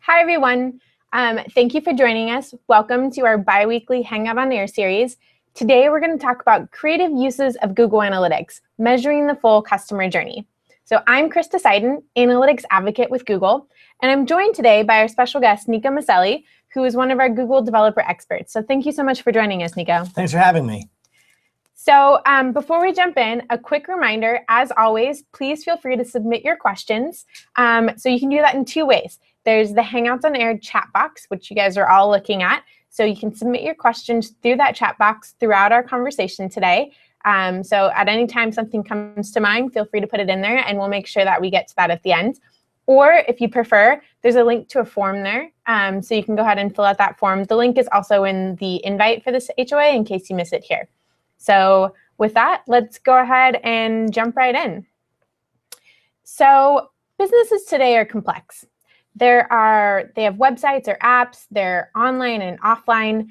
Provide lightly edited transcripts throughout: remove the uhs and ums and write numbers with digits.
Hi, everyone. Thank you for joining us. Welcome to our bi-weekly Hangout on Air series. Today, we're going to talk about creative uses of Google Analytics, measuring the full customer journey. So I'm Krista Seiden, Analytics Advocate with Google, and I'm joined today by our special guest, Nico Miceli, who is one of our Google developer experts. So thank you so much for joining us, Nico. Thanks for having me. So before we jump in, a quick reminder, as always, please feel free to submit your questions. So you can do that in two ways. There's the Hangouts on Air chat box, which you guys are all looking at. So you can submit your questions through that chat box throughout our conversation today. So at any time something comes to mind, feel free to put it in there, and we'll make sure that we get to that at the end. Or if you prefer, there's a link to a form there. So you can go ahead and fill out that form. The link is also in the invite for this HOA in case you miss it here. So with that, let's go ahead and jump right in. So businesses today are complex. They have websites or apps, they're online and offline.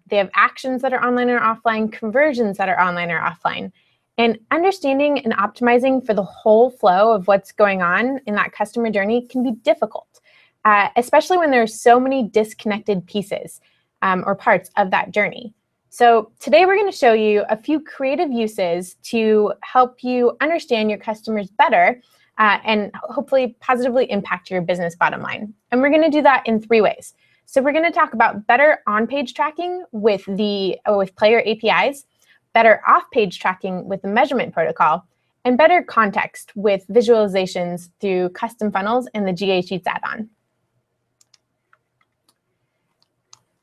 They have actions that are online or offline, conversions that are online or offline. And understanding and optimizing for the whole flow of what's going on in that customer journey can be difficult, especially when there are so many disconnected pieces or parts of that journey. So today we're going to show you a few creative uses to help you understand your customers better and hopefully positively impact your business bottom line. And we're going to do that in three ways. So we're going to talk about better on-page tracking with player APIs, better off-page tracking with the measurement protocol, and better context with visualizations through custom funnels and the GA Sheets add-on.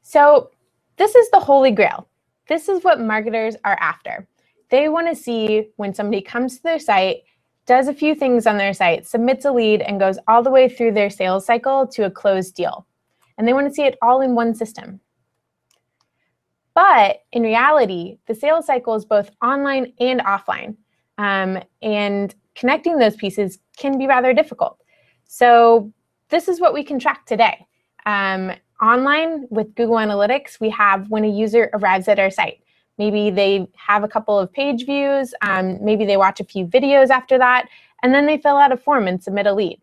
So this is the holy grail. This is what marketers are after. They want to see when somebody comes to their site, does a few things on their site, submits a lead, and goes all the way through their sales cycle to a closed deal. And they want to see it all in one system. But in reality, the sales cycle is both online and offline. And connecting those pieces can be rather difficult. So this is what we can track today. Online with Google Analytics, we have when a user arrives at our site. Maybe they have a couple of page views, maybe they watch a few videos after that, and then they fill out a form and submit a lead.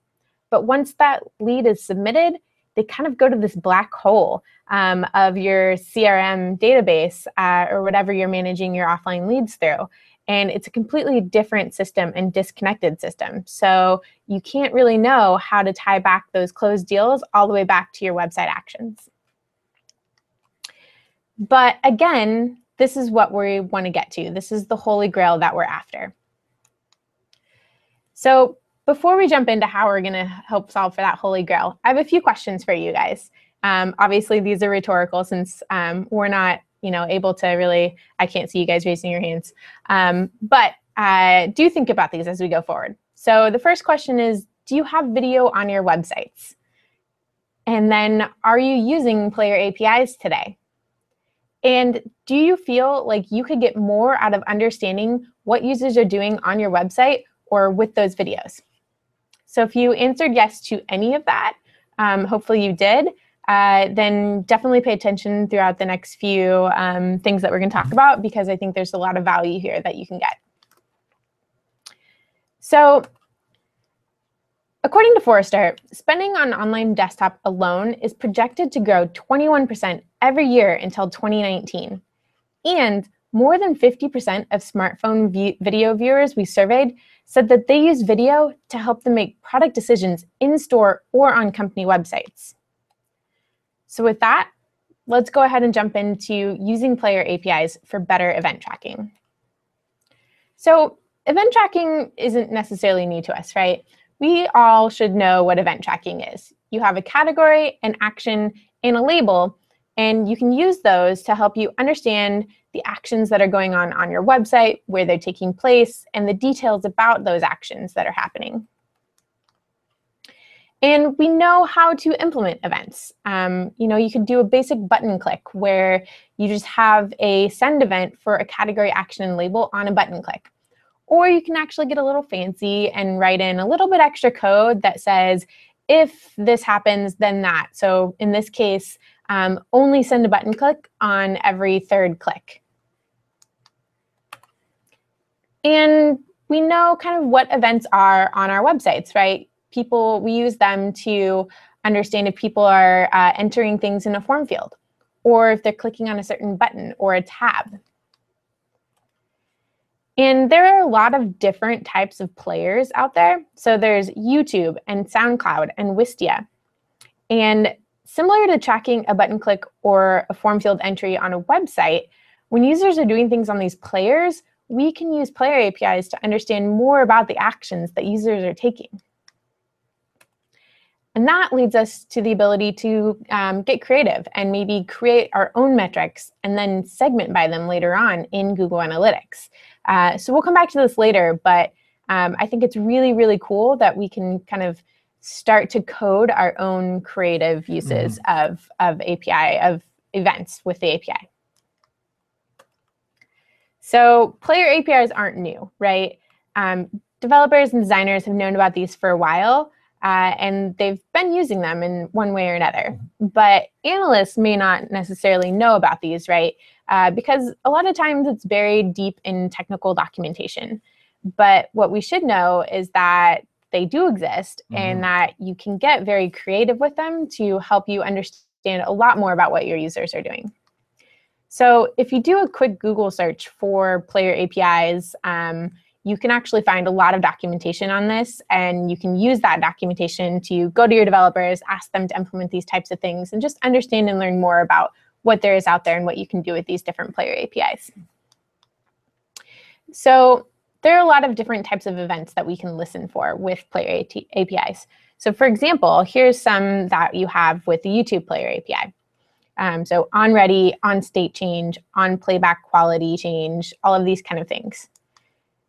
But once that lead is submitted, they kind of go to this black hole of your CRM database or whatever you're managing your offline leads through. And it's a completely different system and disconnected system. So you can't really know how to tie back those closed deals all the way back to your website actions. But again, this is what we want to get to. This is the holy grail that we're after. So before we jump into how we're going to help solve for that holy grail, I have a few questions for you guys. Obviously, these are rhetorical since we're not able to really, I can't see you guys raising your hands. But do think about these as we go forward. So the first question is, do you have video on your websites? And then, are you using player APIs today? And do you feel like you could get more out of understanding what users are doing on your website or with those videos? So if you answered yes to any of that, hopefully you did, then definitely pay attention throughout the next few things that we're going to talk about, because I think there's a lot of value here that you can get. So according to Forrester, spending on online desktop alone is projected to grow 21% every year until 2019. And more than 50% of smartphone video viewers we surveyed said that they use video to help them make product decisions in-store or on company websites. So with that, let's go ahead and jump into using player APIs for better event tracking. So event tracking isn't necessarily new to us, right? We all should know what event tracking is. You have a category, an action, and a label, and you can use those to help you understand the actions that are going on your website, where they're taking place, and the details about those actions that are happening. And we know how to implement events. You could do a basic button click where you just have a send event for a category, action, and label on a button click. Or you can actually get a little fancy and write in a little bit extra code that says, if this happens, then that. So in this case, only send a button click on every third click. And we know kind of what events are on our websites, right? We use them to understand if people are entering things in a form field, or if they're clicking on a certain button or a tab. And there are a lot of different types of players out there. So there's YouTube and SoundCloud and Wistia. And similar to tracking a button click or a form field entry on a website, when users are doing things on these players, we can use player APIs to understand more about the actions that users are taking. And that leads us to the ability to get creative and maybe create our own metrics and then segment by them later on in Google Analytics. So we'll come back to this later, but I think it's really, really cool that we can kind of start to code our own creative uses of API, of events with the API. So player APIs aren't new, right? Developers and designers have known about these for a while, and they've been using them in one way or another. But analysts may not necessarily know about these, right? Because a lot of times it's buried deep in technical documentation. But what we should know is that they do exist and that you can get very creative with them to help you understand a lot more about what your users are doing. So if you do a quick Google search for player APIs, you can actually find a lot of documentation on this, and you can use that documentation to go to your developers, ask them to implement these types of things, and just understand and learn more about what there is out there and what you can do with these different player APIs. So there are a lot of different types of events that we can listen for with player APIs. So for example, here's some that you have with the YouTube player API. So on ready, on state change, on playback quality change, all of these kind of things.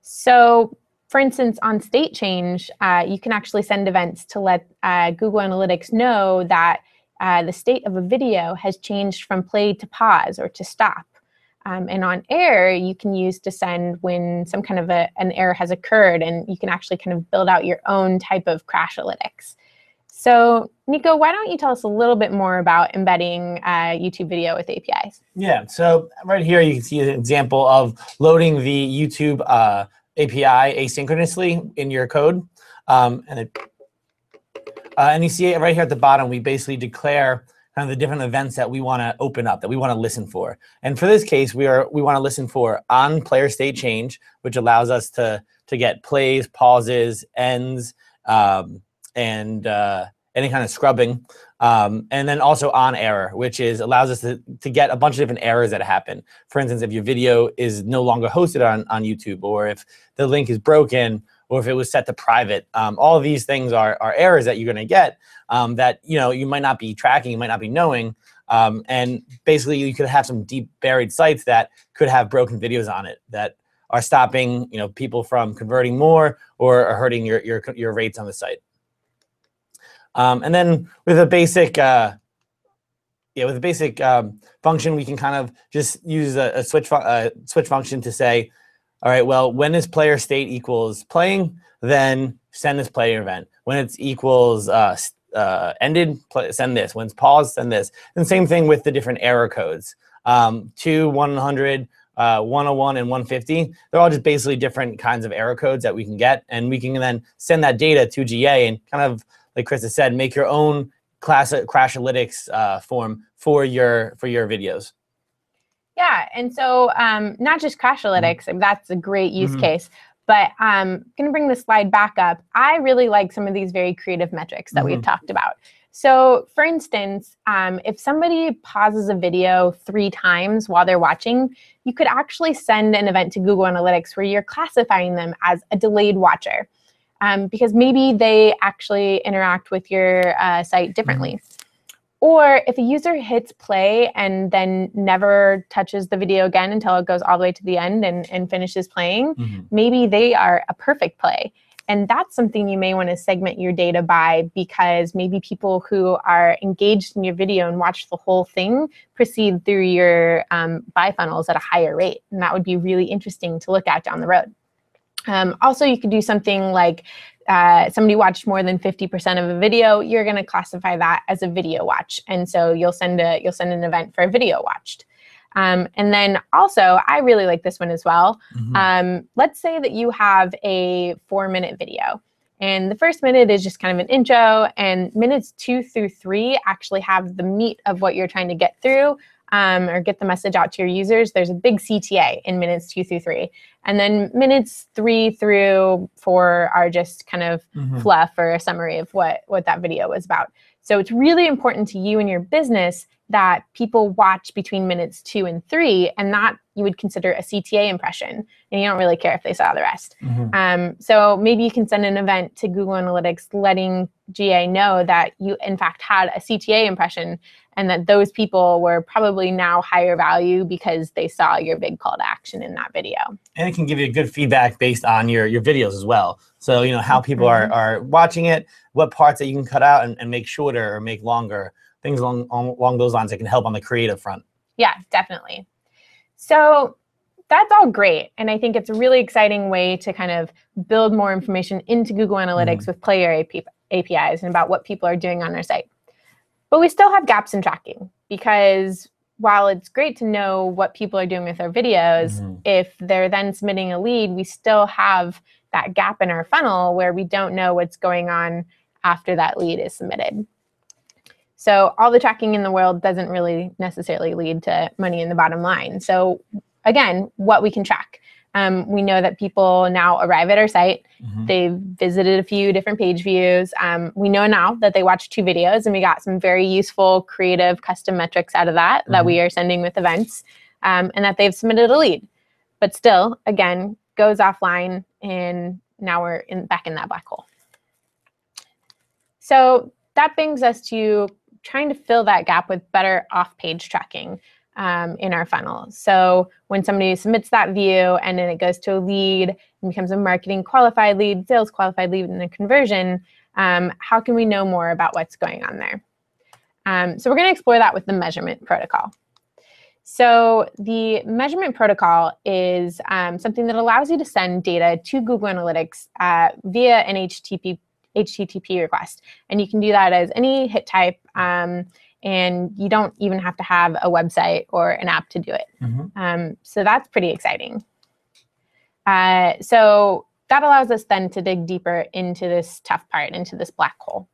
So for instance, on state change, you can actually send events to let Google Analytics know that the state of a video has changed from play to pause or to stop. And on error, you can use to send when some kind of an error has occurred, and you can actually kind of build out your own type of Crashalytics. So Nico, why don't you tell us a little bit more about embedding YouTube video with APIs? Yeah, so right here you can see an example of loading the YouTube API asynchronously in your code. And you see it right here at the bottom, we basically declare kind of the different events that we want to open up, that we want to listen for. And for this case, we want to listen for on player state change, which allows us to get plays, pauses, ends, and any kind of scrubbing. And then also on error, which allows us to get a bunch of different errors that happen. For instance, if your video is no longer hosted on YouTube, or if the link is broken, or if it was set to private. All of these things are errors that you're going to get that you might not be tracking, you might not be knowing. And basically, you could have some deep buried sites that could have broken videos on it that are stopping people from converting more or are hurting your rates on the site. And then with a basic function, we can kind of just use a switch function to say, all right, well, when this player state equals playing, then send this player event. When it's equals ended, send this. When it's paused, send this. And same thing with the different error codes. 2, 100, 101, and 150. They're all just basically different kinds of error codes that we can get. And we can then send that data to GA and kind of, like Krista said, make your own Crashalytics form for your videos. Yeah, and so not just Crashalytics, that's a great use case, but I'm going to bring the slide back up. I really like some of these very creative metrics that we've talked about. So for instance, if somebody pauses a video 3 times while they're watching, you could actually send an event to Google Analytics where you're classifying them as a delayed watcher, because maybe they actually interact with your site differently. Or if a user hits play and then never touches the video again until it goes all the way to the end and finishes playing, maybe they are a perfect play. And that's something you may want to segment your data by, because maybe people who are engaged in your video and watch the whole thing proceed through your buy funnels at a higher rate. And that would be really interesting to look at down the road. Also, you could do something like somebody watched more than 50% of a video, you're going to classify that as a video watch. And so you'll send an event for a video watched. And then also, I really like this one as well. Let's say that you have a 4-minute video And the first minute is just kind of an intro, and minutes 2 through 3 actually have the meat of what you're trying to get through or get the message out to your users. There's a big CTA in minutes 2 through 3. And then minutes 3 through 4 are just kind of fluff or a summary of what that video was about. So it's really important to you and your business that people watch between minutes 2 and 3, and that you would consider a CTA impression, and you don't really care if they saw the rest. So maybe you can send an event to Google Analytics letting GA know that you in fact had a CTA impression, and that those people were probably now higher value because they saw your big call to action in that video. And it can give you good feedback based on your videos as well. So, you know, how people are watching it, what parts that you can cut out and make shorter or make longer, things along those lines that can help on the creative front. Yeah, definitely. So that's all great. And I think it's a really exciting way to kind of build more information into Google Analytics with player APIs and about what people are doing on their site. But we still have gaps in tracking, because while it's great to know what people are doing with their videos, if they're then submitting a lead, we still have that gap in our funnel where we don't know what's going on after that lead is submitted. So all the tracking in the world doesn't really necessarily lead to money in the bottom line. So again, what we can track. We know that people now arrive at our site. They've visited a few different page views. We know now that they watched 2 videos, and we got some very useful, creative, custom metrics out of that that we are sending with events, and that they've submitted a lead. But still, again, goes offline, and now we're back in that black hole. So that brings us to trying to fill that gap with better off-page tracking in our funnel. So when somebody submits that view and then it goes to a lead and becomes a marketing qualified lead, sales qualified lead, and a conversion, how can we know more about what's going on there? So we're going to explore that with the measurement protocol. So the measurement protocol is something that allows you to send data to Google Analytics via an HTTP request. And you can do that as any hit type, and you don't even have to have a website or an app to do it. So that's pretty exciting. So that allows us then to dig deeper into this tough part, into this black hole.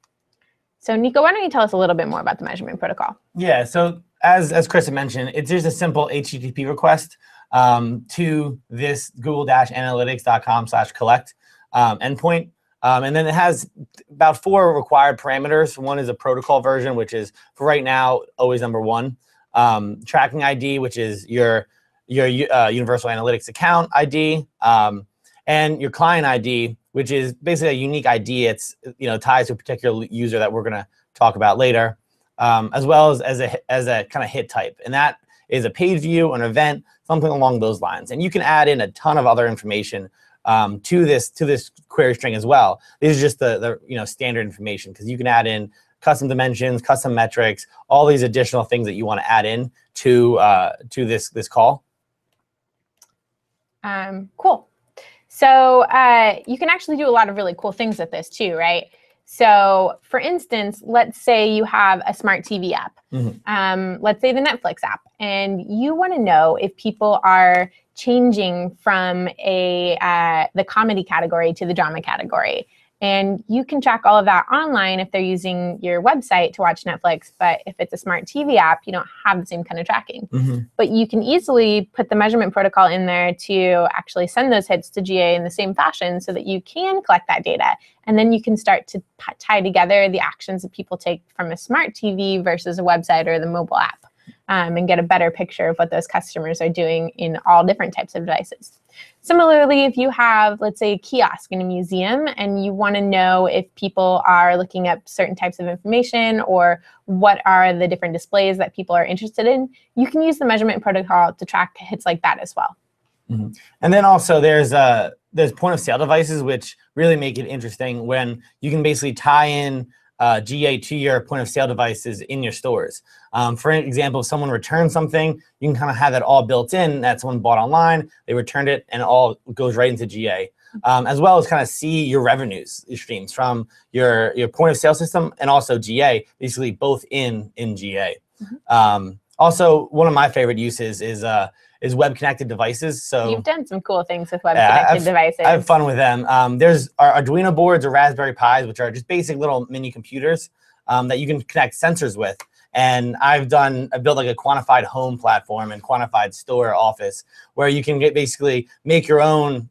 So Nico, why don't you tell us a little bit more about the measurement protocol? Yeah, so as Krista mentioned, it's just a simple HTTP request to this google-analytics.com/collect endpoint. And then it has about 4 required parameters. One is a protocol version, which is, for right now, always #1. Tracking ID, which is your Universal Analytics account ID, and your client ID, which is basically a unique ID. It's ties to a particular user that we're going to talk about later, as well as a kind of hit type, and that is a page view, an event, something along those lines. And you can add in a ton of other information to this query string as well. These are just the standard information, because you can add in custom dimensions, custom metrics, all these additional things that you want to add in to this call. Cool. So you can actually do a lot of really cool things with this too, right? So for instance, let's say you have a smart TV app. Let's say the Netflix app, and you want to know if people are changing from the comedy category to the drama category. And you can track all of that online if they're using your website to watch Netflix. But if it's a smart TV app, you don't have the same kind of tracking. But you can easily put the measurement protocol in there to actually send those hits to GA in the same fashion, so that you can collect that data. And then you can start to tie together the actions that people take from a smart TV versus a website or the mobile app, and get a better picture of what those customers are doing in all different types of devices. Similarly, if you have, let's say, a kiosk in a museum, and you want to know if people are looking up certain types of information or what are the different displays that people are interested in, you can use the measurement protocol to track hits like that as well. And then also there's point of sale devices, which really make it interesting, when you can basically tie in GA to your point of sale devices in your stores. For example, if someone returns something, you can kind of have that all built in. That someone bought online, they returned it, and it all goes right into GA. As well as kind of see your revenues streams from your point of sale system and also GA, basically both in GA. Also, one of my favorite uses is is web connected devices. So you've done some cool things with web connected devices. I have fun with them. There's our Arduino boards or Raspberry Pis, which are just basic little mini computers that you can connect sensors with. And I've built like a quantified home platform and quantified store office where you can basically make your own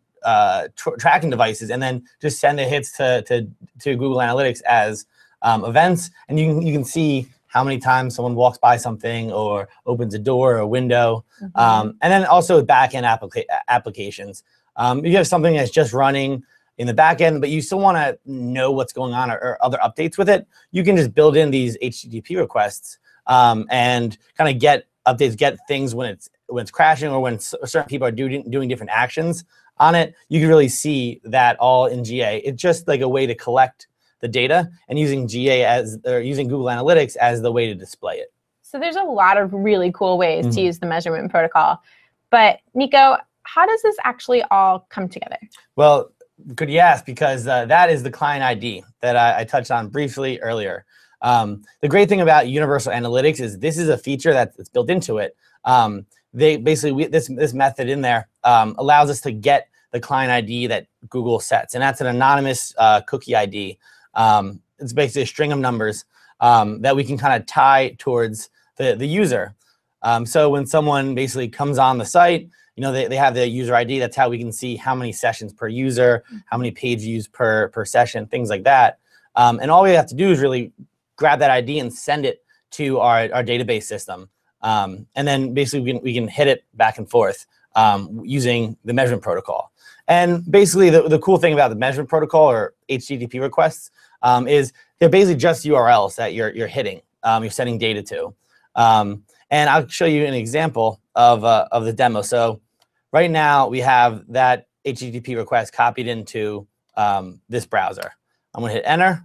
tracking devices and then just send the hits to Google Analytics as events, and you can see how many times someone walks by something or opens a door or a window, and then also back-end applications. If you have something that's just running in the back end, but you still want to know what's going on or other updates with it, you can just build in these HTTP requests and kind of get updates, get things when it's crashing or when certain people are doing different actions on it. You can really see that all in GA. It's just like a way to collect the data and using using Google Analytics as the way to display it. So there's a lot of really cool ways to use the measurement protocol. But Nico, how does this actually all come together? Well, good you ask, because that is the client ID that I touched on briefly earlier. The great thing about Universal Analytics is this is a feature that's built into it. This method in there allows us to get the client ID that Google sets, and that's an anonymous cookie ID. It's basically a string of numbers that we can kind of tie towards the user. So when someone basically comes on the site, they have the user ID. That's how we can see how many sessions per user, how many page views per session, things like that. And all we have to do is really grab that ID and send it to our database system. And then basically we can hit it back and forth using the measurement protocol. And basically the cool thing about the measurement protocol or HTTP requests is they're basically just URLs that you're hitting, you're sending data to. And I'll show you an example of the demo. So right now we have that HTTP request copied into this browser. I'm gonna hit enter,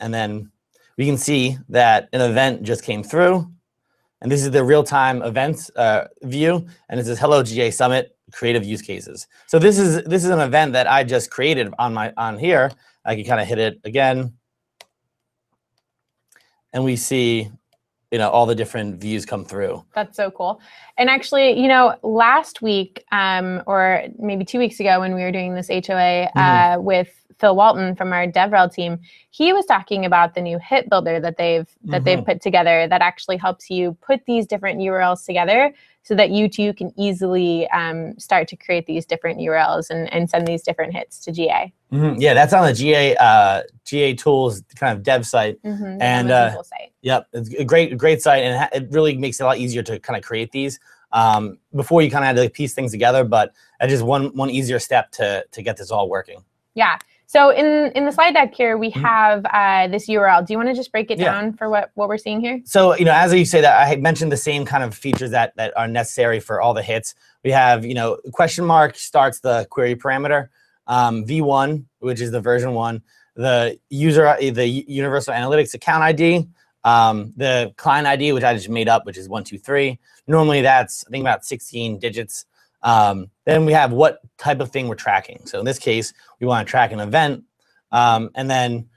and then we can see that an event just came through. And this is the real-time events view, and it says Hello GA Summit Creative Use Cases. So this is an event that I just created on here. I can kind of hit it again, and we see all the different views come through. That's so cool. And actually, last week or maybe 2 weeks ago when we were doing this HOA with Phil Walton from our DevRel team, he was talking about the new hit builder that they've put together that actually helps you put these different URLs together so that you too can easily start to create these different URLs and send these different hits to GA. Yeah, that's on the GA Tools kind of dev site. And site. Yep, it's a great site, and it really makes it a lot easier to kind of create these. Before you kind of had to piece things together, but just one easier step to get this all working. Yeah. So in the slide deck here, we have this URL. Do you want to just break it down for what we're seeing here? So, as you say that, I had mentioned the same kind of features that are necessary for all the hits. We have, question mark starts the query parameter, V1, which is the version 1, the Universal Analytics account ID, the client ID, which I just made up, which is 123. Normally that's, I think, about 16 digits. Then we have what type of thing we're tracking. So in this case, we want to track an event. And then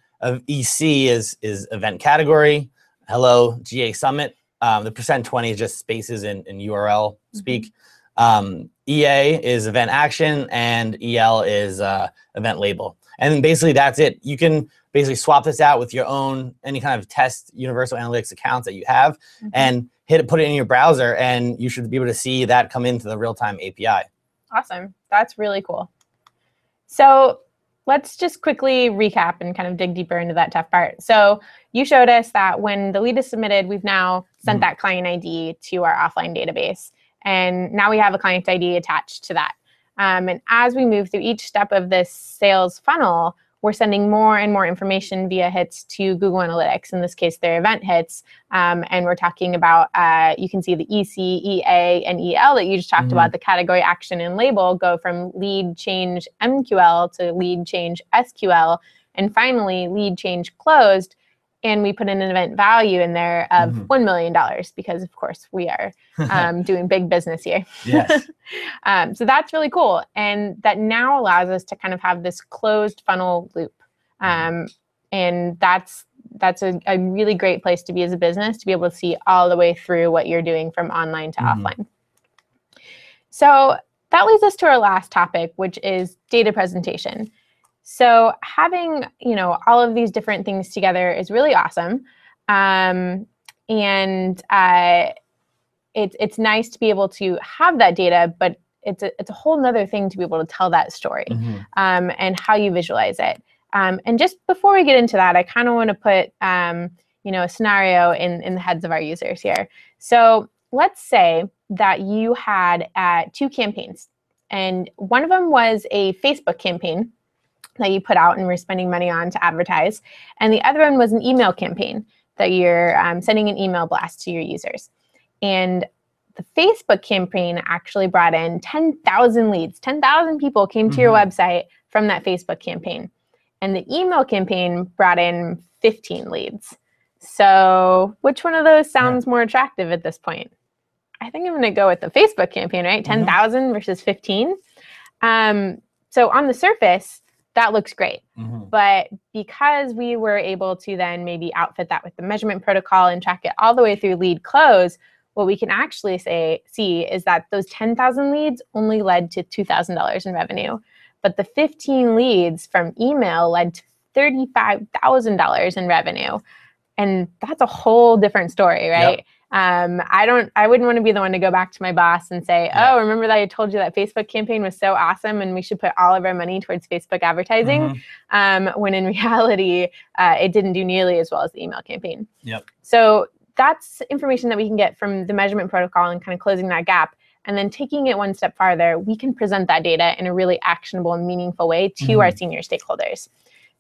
EC is event category. Hello, GA Summit. The %20 is just spaces in URL speak. EA is event action, and EL is event label. And then basically that's it. You can basically swap this out with your own, any kind of test Universal Analytics accounts that you have, and put it in your browser, and you should be able to see that come into the real-time API. Awesome. That's really cool. So let's just quickly recap and kind of dig deeper into that tough part. So you showed us that when the lead is submitted, we've now sent that client ID to our offline database. And now we have a client ID attached to that. And as we move through each step of this sales funnel, we're sending more and more information via hits to Google Analytics. In this case, they're event hits. And we're talking about, you can see the EC, EA, and EL that you just talked about, the category, action, and label go from lead change MQL to lead change SQL. And finally, lead change closed. And we put in an event value in there of $1 million because, of course, we are doing big business here. Yes. So that's really cool. And that now allows us to kind of have this closed funnel loop. And that's a really great place to be as a business, to be able to see all the way through what you're doing from online to offline. So that leads us to our last topic, which is data presentation. So having, all of these different things together is really awesome. It's nice to be able to have that data, but it's a whole nother thing to be able to tell that story and how you visualize it. And just before we get into that, I kind of want to put a scenario in the heads of our users here. So let's say that you had 2 campaigns, and one of them was a Facebook campaign that you put out and were spending money on to advertise, and the other one was an email campaign that you're sending an email blast to your users. And the Facebook campaign actually brought in 10,000 leads. 10,000 people came to your website from that Facebook campaign. And the email campaign brought in 15 leads. So which one of those sounds more attractive at this point? I think I'm going to go with the Facebook campaign, right? 10,000 versus 15. So on the surface, that looks great. But because we were able to then maybe outfit that with the measurement protocol and track it all the way through lead close, what we can actually see is that those 10,000 leads only led to $2,000 in revenue. But the 15 leads from email led to $35,000 in revenue. And that's a whole different story, right? Yep. I wouldn't want to be the one to go back to my boss and say, oh, remember that I told you that Facebook campaign was so awesome and we should put all of our money towards Facebook advertising, when in reality, it didn't do nearly as well as the email campaign. Yep. So that's information that we can get from the measurement protocol and kind of closing that gap. And then taking it one step farther, we can present that data in a really actionable and meaningful way to our senior stakeholders.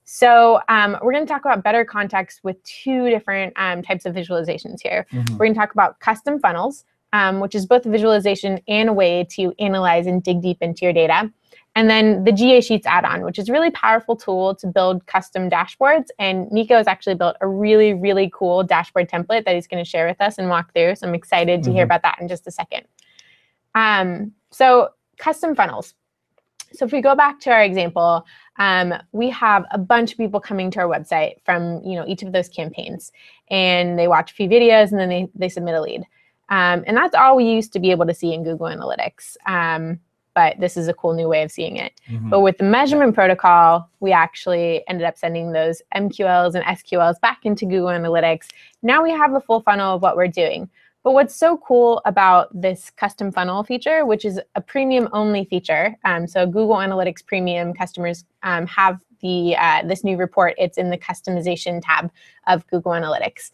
So we're going to talk about better context with 2 different types of visualizations here. We're going to talk about custom funnels, which is both a visualization and a way to analyze and dig deep into your data. And then the GA Sheets add-on, which is a really powerful tool to build custom dashboards. And Nico has actually built a really, really cool dashboard template that he's going to share with us and walk through. So I'm excited to hear about that in just a second. So custom funnels. So if we go back to our example, we have a bunch of people coming to our website from each of those campaigns, and they watch a few videos and then they submit a lead. And that's all we used to be able to see in Google Analytics. But this is a cool new way of seeing it. But with the measurement protocol, we actually ended up sending those MQLs and SQLs back into Google Analytics. Now we have a full funnel of what we're doing. But what's so cool about this custom funnel feature, which is a premium only feature, so Google Analytics Premium customers have this new report. It's in the customization tab of Google Analytics,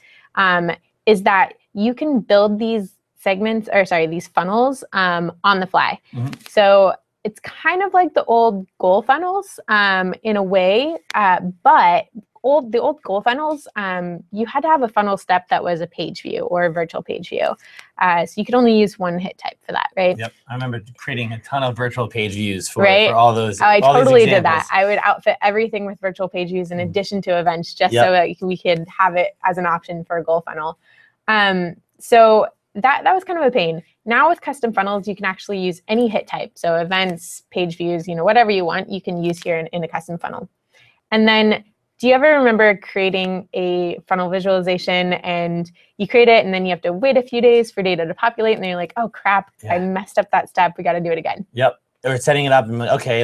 is that you can build these these funnels on the fly. So it's kind of like the old goal funnels in a way, but the old goal funnels, you had to have a funnel step that was a page view or a virtual page view. So you could only use one hit type for that, right? Yep. I remember creating a ton of virtual page views for all those. I totally did that. I would outfit everything with virtual page views in addition to events, just so that we could have it as an option for a goal funnel. So that was kind of a pain. Now with custom funnels, you can actually use any hit type. So events, page views, whatever you want, you can use here in a custom funnel. And then, do you ever remember creating a funnel visualization and you create it and then you have to wait a few days for data to populate and then you're like, oh crap, I messed up that step. We got to do it again. Yep. Or setting it up and okay,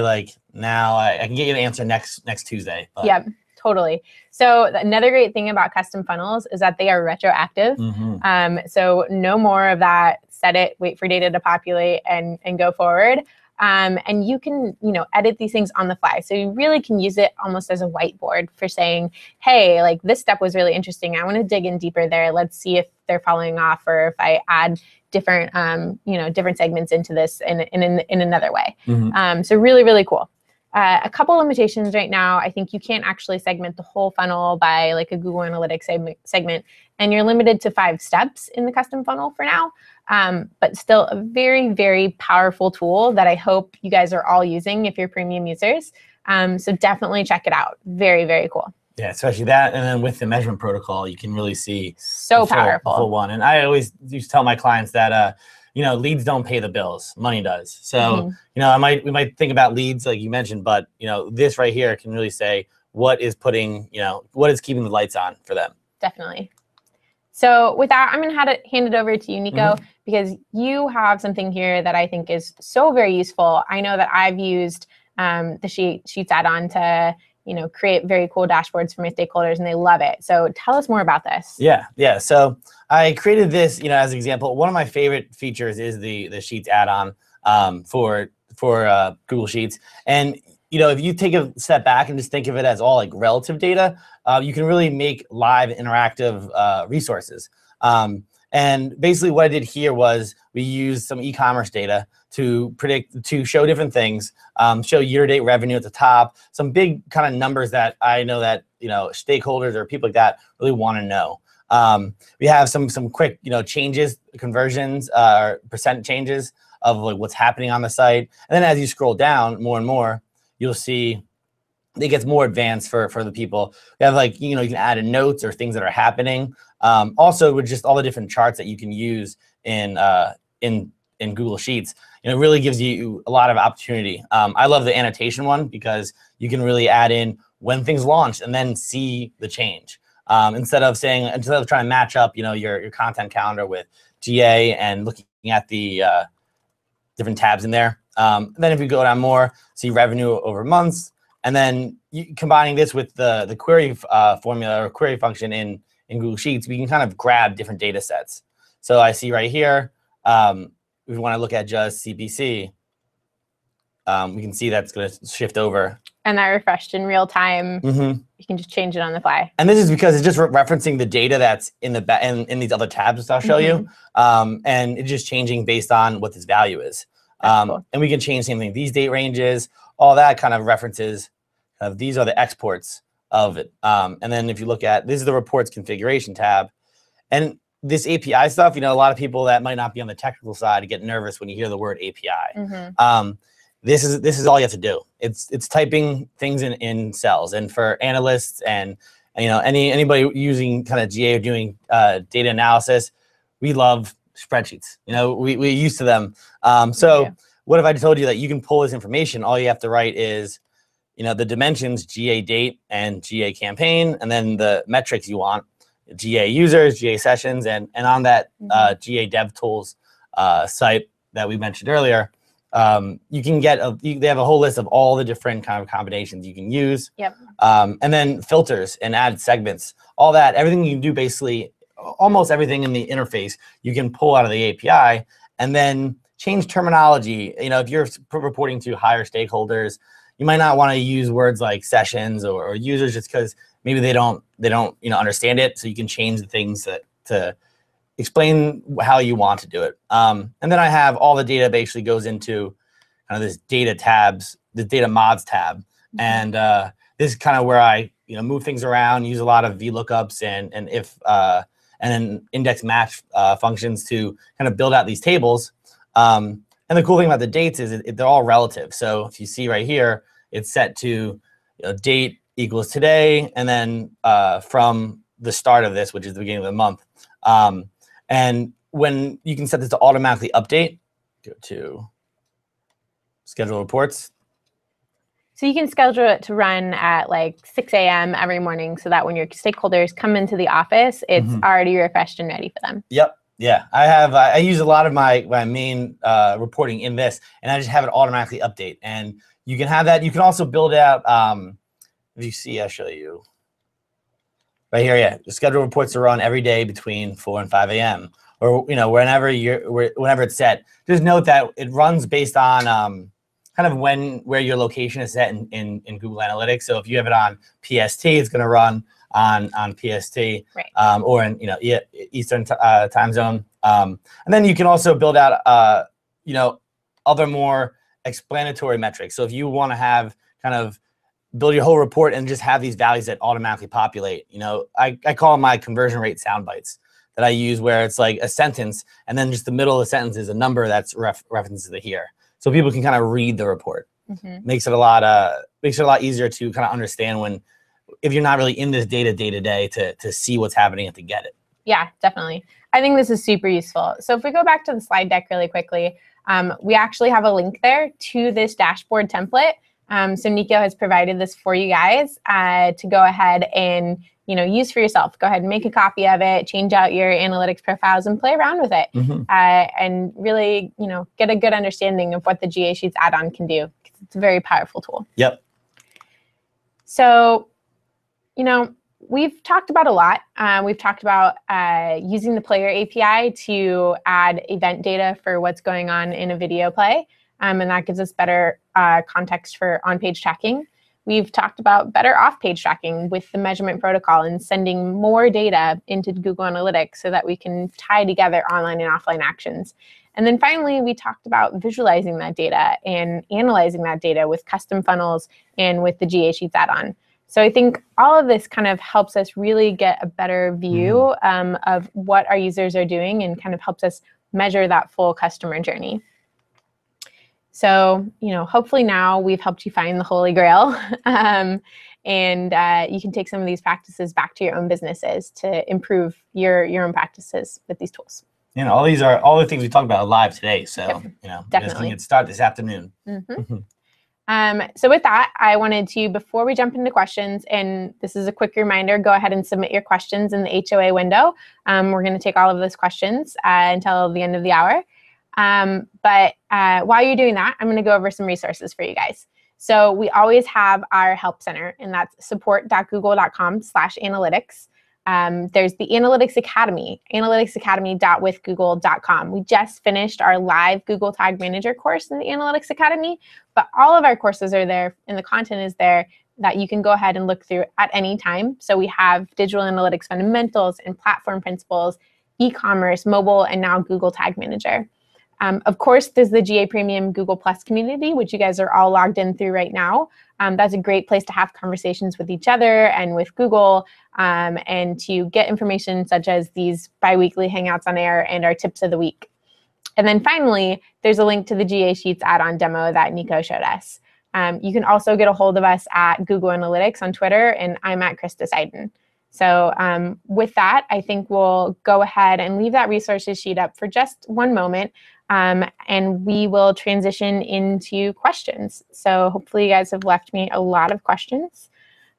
now I can get you an answer next Tuesday. But. Yep. Totally. So another great thing about custom funnels is that they are retroactive. So no more of that, set it, wait for data to populate and go forward. And you can, edit these things on the fly. So you really can use it almost as a whiteboard for saying, hey, this step was really interesting. I want to dig in deeper there. Let's see if they're following off or if I add different, different segments into this in another way. So really, really cool. A couple limitations right now. I think you can't actually segment the whole funnel by a Google Analytics segment, and you're limited to 5 steps in the custom funnel for now. But still a very, very powerful tool that I hope you guys are all using if you're premium users. So definitely check it out. Very, very cool. Yeah, especially that. And then with the measurement protocol, you can really see so powerful. Full one. And I always used to tell my clients that, leads don't pay the bills. Money does. So, we might think about leads like you mentioned, but, this right here can really say what is keeping the lights on for them. Definitely. So with that, I'm going to hand it over to you, Nico, because you have something here that I think is so very useful. I know that I've used the Sheets add-on to create very cool dashboards for my stakeholders, and they love it. So tell us more about this. Yeah. So I created this, as an example. One of my favorite features is the Sheets add-on for Google Sheets. And if you take a step back and just think of it as all like relative data, you can really make live interactive resources. And basically what I did here was we used some e-commerce data to show different things, show year-to-date revenue at the top, some big kind of numbers that I know that stakeholders or people like that really want to know. We have some quick changes, conversions, percent changes of like what's happening on the site. And then as you scroll down more and more, you'll see it gets more advanced for the people. We have like, you can add in notes or things that are happening. Also with just all the different charts that you can use in Google Sheets, it really gives you a lot of opportunity. I love the annotation one because you can really add in when things launch and then see the change. Instead of trying to match up, your content calendar with GA and looking at the different tabs in there. Then if you go down more, see revenue over months, and then combining this with the query formula or query function in Google Sheets, we can kind of grab different data sets. So I see right here, if we want to look at just CPC, we can see that's going to shift over. And that refreshed in real time. You can just change it on the fly. And this is because it's just referencing the data that's in in these other tabs that I'll show you. And it's just changing based on what this value is. Cool. And we can change same thing. These date ranges, all that kind of references. These are the exports of it. And then if you look at, this is the reports configuration tab. And this API stuff, a lot of people that might not be on the technical side get nervous when you hear the word API. This is all you have to do. It's typing things in cells. And for analysts and anybody using kind of GA or doing data analysis, we love spreadsheets. We're used to them. So what if I told you that you can pull this information? All you have to write is the dimensions, GA date and GA campaign, and then the metrics you want, GA users, GA sessions, and on that GA Dev Tools site that we mentioned earlier, you can get they have a whole list of all the different kind of combinations you can use. And then filters and add segments, all that, everything you can do, basically almost everything in the interface you can pull out of the API, and then change terminology. If you're reporting to higher stakeholders, you might not want to use words like sessions or users just because maybe they don't understand it. So you can change the things to explain how you want to do it. And then I have all the data basically goes into kind of this data tabs, the data mods tab. And this is kind of where I move things around, use a lot of VLOOKUPs and if and then index match functions to kind of build out these tables. And the cool thing about the dates is they're all relative. So if you see right here, it's set to date equals today, and then from the start of this, which is the beginning of the month. And when you can set this to automatically update, go to schedule reports. So you can schedule it to run at like 6 a.m. every morning so that when your stakeholders come into the office, it's already refreshed and ready for them. Yeah, I use a lot of my main reporting in this, and I just have it automatically update. And you can have that. You can also build out, if you see, I'll show you. Right here, the schedule reports to run every day between 4 and 5 a.m. or whenever it's set. Just note that it runs based on kind of where your location is set in Google Analytics. So if you have it on PST, it's going to run on PST, right. Or in Eastern time zone. And then you can also build out other more explanatory metrics. So if you want to have kind of build your whole report and just have these values that automatically populate, I call them my conversion rate sound bites that I use, where it's like a sentence and then just the middle of the sentence is a number that's references to here, so people can kind of read the report. Makes it a lot easier to kind of understand if you're not really in this data day to day to see what's happening and to get it. Yeah, definitely. I think this is super useful. So if we go back to the slide deck really quickly, we actually have a link there to this dashboard template. So Nico has provided this for you guys to go ahead and use for yourself. Go ahead and make a copy of it, change out your analytics profiles, and play around with it, and really get a good understanding of what the GA Sheets add-on can do. It's a very powerful tool. Yep. So, we've talked about a lot. We've talked about using the player API to add event data for what's going on in a video play, and that gives us better context for on-page tracking. We've talked about better off-page tracking with the measurement protocol and sending more data into Google Analytics so that we can tie together online and offline actions. And then finally, we talked about visualizing that data and analyzing that data with custom funnels and with the GA Sheets add-on. So I think all of this kind of helps us really get a better view of what our users are doing and kind of helps us measure that full customer journey. So, hopefully now we've helped you find the Holy Grail, and you can take some of these practices back to your own businesses to improve your own practices with these tools. All these are all the things we talked about live today. So, definitely get started this afternoon. So with that, I wanted to, before we jump into questions, and this is a quick reminder, go ahead and submit your questions in the HOA window. We're going to take all of those questions until the end of the hour. But while you're doing that, I'm going to go over some resources for you guys. So we always have our help center, and that's support.google.com/analytics. There's the Analytics Academy, analyticsacademy.withgoogle.com. We just finished our live Google Tag Manager course in the Analytics Academy, but all of our courses are there and the content is there that you can go ahead and look through at any time. So we have digital analytics fundamentals and platform principles, e-commerce, mobile, and now Google Tag Manager. Of course, there's the GA Premium Google Plus community, which you guys are all logged in through right now. That's a great place to have conversations with each other and with Google, and to get information such as these bi-weekly Hangouts on Air and our tips of the week. And then finally, there's a link to the GA Sheets add-on demo that Nico showed us. You can also get a hold of us at Google Analytics on Twitter, and I'm at Krista Seiden. So with that, I think we'll go ahead and leave that resources sheet up for just one moment. And we will transition into questions. So hopefully you guys have left me a lot of questions.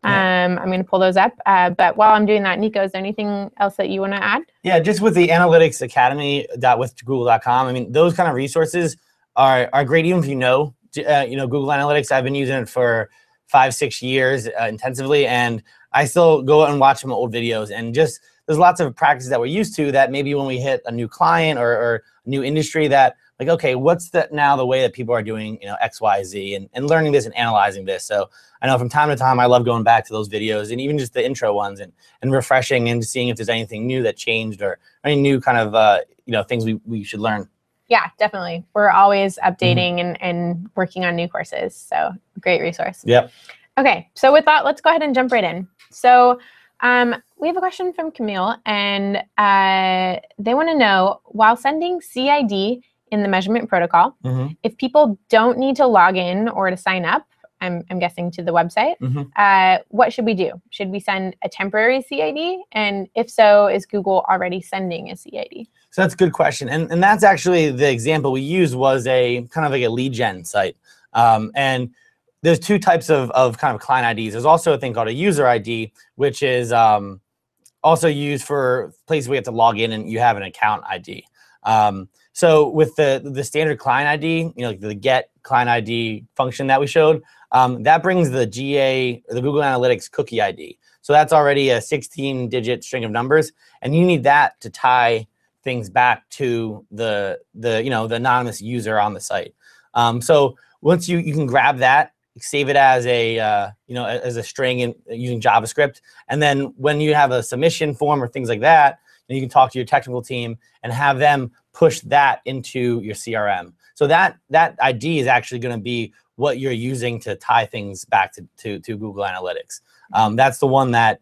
I'm going to pull those up. But while I'm doing that, Nico, is there anything else that you want to add? Yeah, just with the Analytics Academy.withgoogle.com. I mean, those kind of resources are great even if Google Analytics. I've been using it for 5-6 years intensively, and I still go and watch some old videos, and just there's lots of practices that we're used to that maybe when we hit a new client or a new industry that like, okay, what's the way that people are doing, X, Y, Z, and learning this and analyzing this. So I know from time to time, I love going back to those videos and even just the intro ones and refreshing and seeing if there's anything new that changed or any new kind of, things we should learn. Yeah, definitely. We're always updating and working on new courses. So great resource. Yep. Okay, so with that, let's go ahead and jump right in. So we have a question from Camille, and they want to know, while sending CID in the measurement protocol, if people don't need to log in or to sign up, I'm guessing to the website, what should we do? Should we send a temporary CID? And if so, is Google already sending a CID? So that's a good question. And that's actually the example we used was a kind of like a lead gen site. And there's two types of kind of client IDs. There's also a thing called a user ID, which is also used for places where you have to log in and you have an account ID. So with the standard client ID, like the get client ID function that we showed, that brings the GA, or the Google Analytics cookie ID. So that's already a 16-digit string of numbers, and you need that to tie things back to the anonymous user on the site. So once you can grab that, save it as a as a string using JavaScript, and then when you have a submission form or things like that, you can talk to your technical team and have them push that into your CRM. So that ID is actually going to be what you're using to tie things back to Google Analytics. That's the one that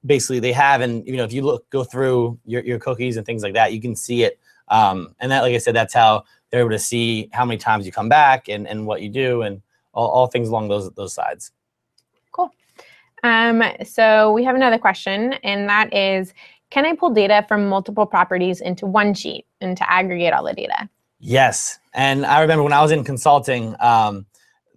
basically they have, and if you go through your cookies and things like that, you can see it. And that, like I said, that's how they're able to see how many times you come back and what you do and all things along those sides. Cool. So we have another question, and that is, can I pull data from multiple properties into one sheet and to aggregate all the data? Yes. And I remember when I was in consulting,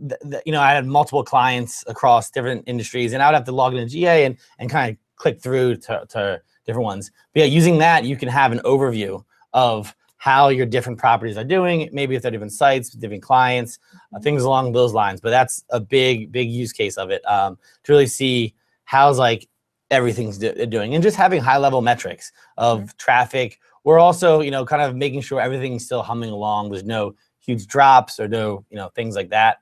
I had multiple clients across different industries, and I would have to log into GA and kind of click through to different ones. But yeah, using that, you can have an overview of how your different properties are doing, maybe if they're different sites, different clients, things along those lines. But that's a big use case of it, to really see how's like everything's doing, and just having high level metrics of traffic. We're also, kind of making sure everything's still humming along. There's no huge drops or no, things like that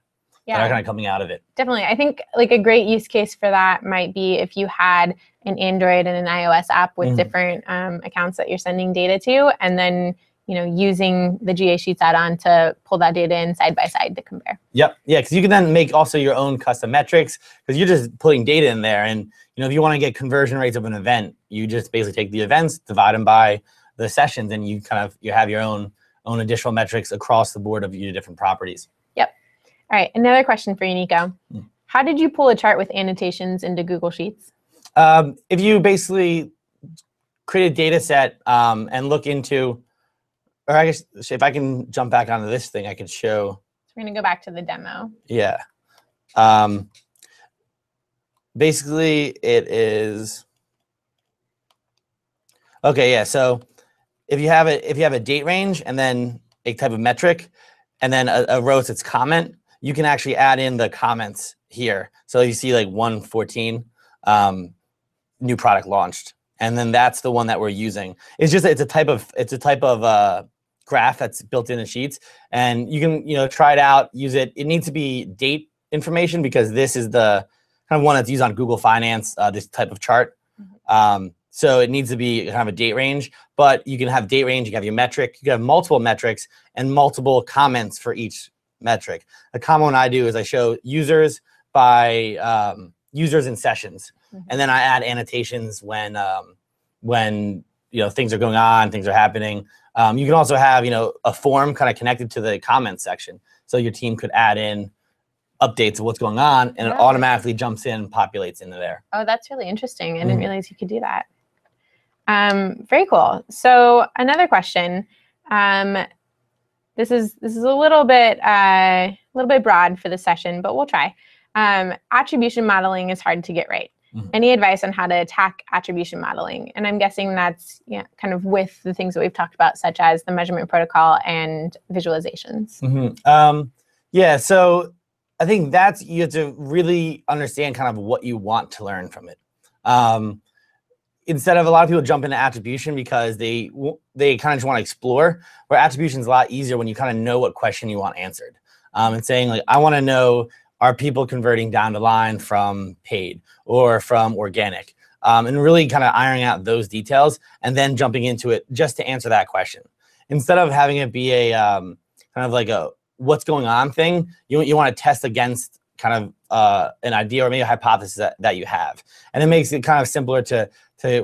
that are kind of coming out of it. Definitely. I think like a great use case for that might be if you had an Android and an iOS app with different accounts that you're sending data to, and then using the GA Sheets add-on to pull that data in side by side to compare. Yep. Yeah, because you can then make also your own custom metrics, because you're just putting data in there. And if you want to get conversion rates of an event, you just basically take the events, divide them by the sessions, and you have your own additional metrics across the board of your different properties. Yep. All right. Another question for you, Nico. How did you pull a chart with annotations into Google Sheets? If you basically create a data set and look into, or I guess if I can jump back onto this thing, I can show. So we're going to go back to the demo. Yeah. Basically, it is. Okay, yeah. So if you have a date range and then a type of metric, and then a row that's comment, you can actually add in the comments here. So you see like 114, new product launched, and then that's the one that we're using. It's a type of graph that's built in the Sheets, and you can try it out, use it. It needs to be date information, because this is the kind of one that's used on Google Finance, this type of chart. So it needs to be kind of a date range, but you can have date range, you can have your metric, you can have multiple metrics and multiple comments for each metric. A common one I do is I show users by users and sessions, and then I add annotations when things are going on, things are happening. You can also have a form kind of connected to the comments section, so your team could add in updates of what's going on, and it automatically jumps in and populates into there. Oh, that's really interesting. I didn't realize you could do that. Very cool. So another question. This is a little bit broad for the session, but we'll try. Attribution modeling is hard to get right. Any advice on how to attack attribution modeling? And I'm guessing that's kind of with the things that we've talked about, such as the measurement protocol and visualizations. Yeah, so I think you have to really understand kind of what you want to learn from it. Instead of a lot of people jump into attribution because they kind of just want to explore, where attribution is a lot easier when you kind of know what question you want answered. And saying like, I want to know, are people converting down the line from paid or from organic? And really kind of ironing out those details and then jumping into it just to answer that question. Instead of having it be a kind of like a what's going on thing, you want to test against kind of an idea or maybe a hypothesis that you have. And it makes it kind of simpler to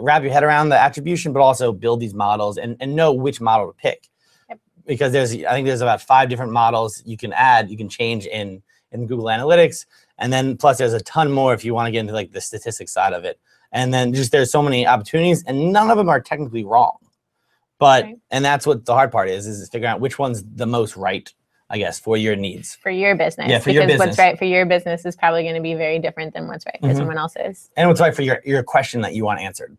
wrap your head around the attribution, but also build these models and know which model to pick. Yep. Because I think there's about 5 different models you can change in Google Analytics. And then plus there's a ton more if you want to get into like the statistics side of it. And then just there's so many opportunities, and none of them are technically wrong. But and that's what the hard part is figuring out which one's the most right, I guess, for your needs. For your business. Yeah, for your business. Because what's right for your business is probably going to be very different than what's right for someone else's. And what's right for your question that you want answered.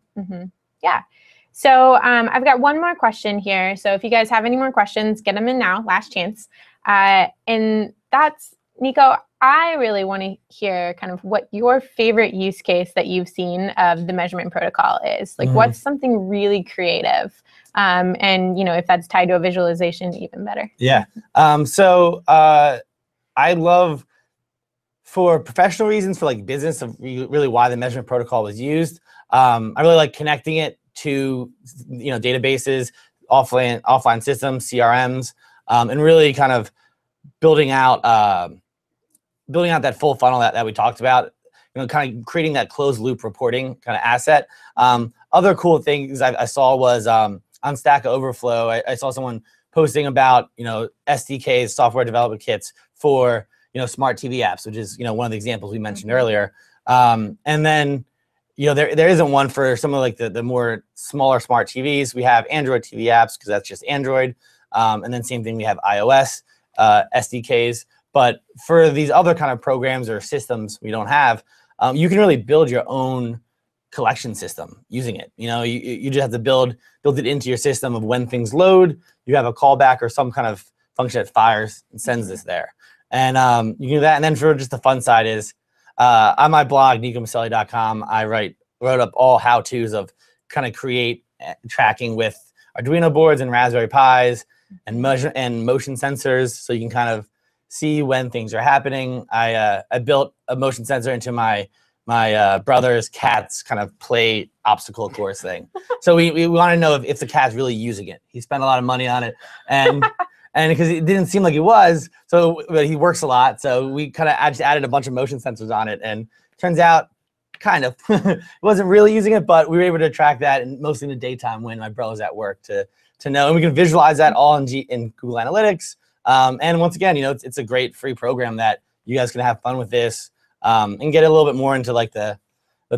Yeah. So I've got one more question here. So if you guys have any more questions, get them in now, last chance. And that's, Nico, I really want to hear kind of what your favorite use case that you've seen of the measurement protocol is. Like what's something really creative? And if that's tied to a visualization, even better. Yeah. So I love, for professional reasons, for like business, of really why the measurement protocol was used. I really like connecting it to databases, offline systems, CRMs, and really kind of building out that full funnel that we talked about. Kind of creating that closed loop reporting kind of asset. Other cool things I saw was on Stack Overflow, I saw someone posting about SDKs, software development kits for smart TV apps, which is one of the examples we mentioned earlier. And then there isn't one for some of like the more smaller smart TVs. We have Android TV apps because that's just Android. And then same thing, we have iOS SDKs. But for these other kind of programs or systems we don't have, you can really build your own collection system using it. You just have to build it into your system of when things load, you have a callback or some kind of function that fires and sends this there. And you can do that. And then for just the fun side is on my blog, nicomiceli.com, I wrote up all how-tos of kind of create tracking with Arduino boards and Raspberry Pis and motion sensors, so you can kind of see when things are happening. I built a motion sensor into my brother's cat's kind of play obstacle course thing. So we want to know if the cat's really using it. He spent a lot of money on it, and because it didn't seem like he was, but he works a lot. So we kind of just added a bunch of motion sensors on it, and turns out kind of it wasn't really using it, but we were able to track that, and mostly in the daytime when my brother's at work to know, and we can visualize that all in Google Analytics. And once again, it's a great free program that you guys can have fun with this and get a little bit more into like the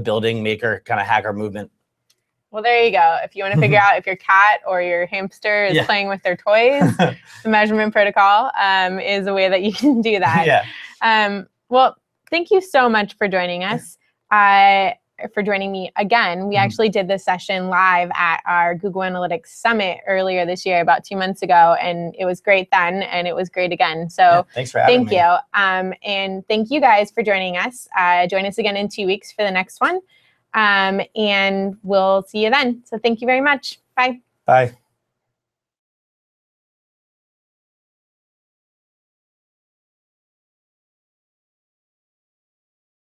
building maker kind of hacker movement. Well, there you go. If you want to figure out if your cat or your hamster is playing with their toys, the measurement protocol is a way that you can do that. Yeah. Well, thank you so much for joining us. For joining me again. We actually did this session live at our Google Analytics Summit earlier this year, about 2 months ago, and it was great then, and it was great again. So thanks for having me. Thank you. And thank you guys for joining us. Join us again in 2 weeks for the next one, and we'll see you then. So thank you very much. Bye. Bye.